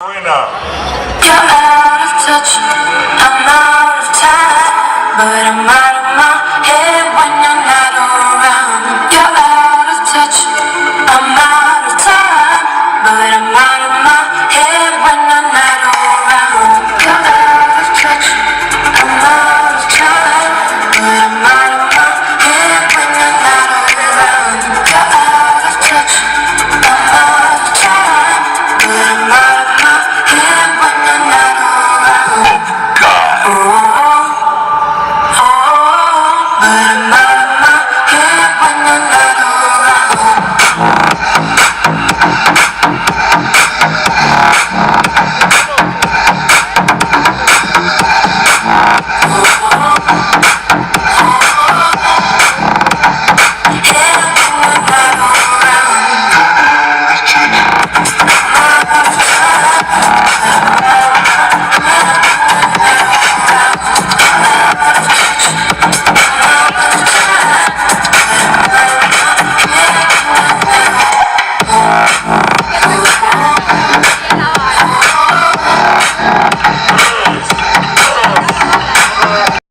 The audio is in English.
Arena. You're out of touch, I'm out of time, but I'm out of my head.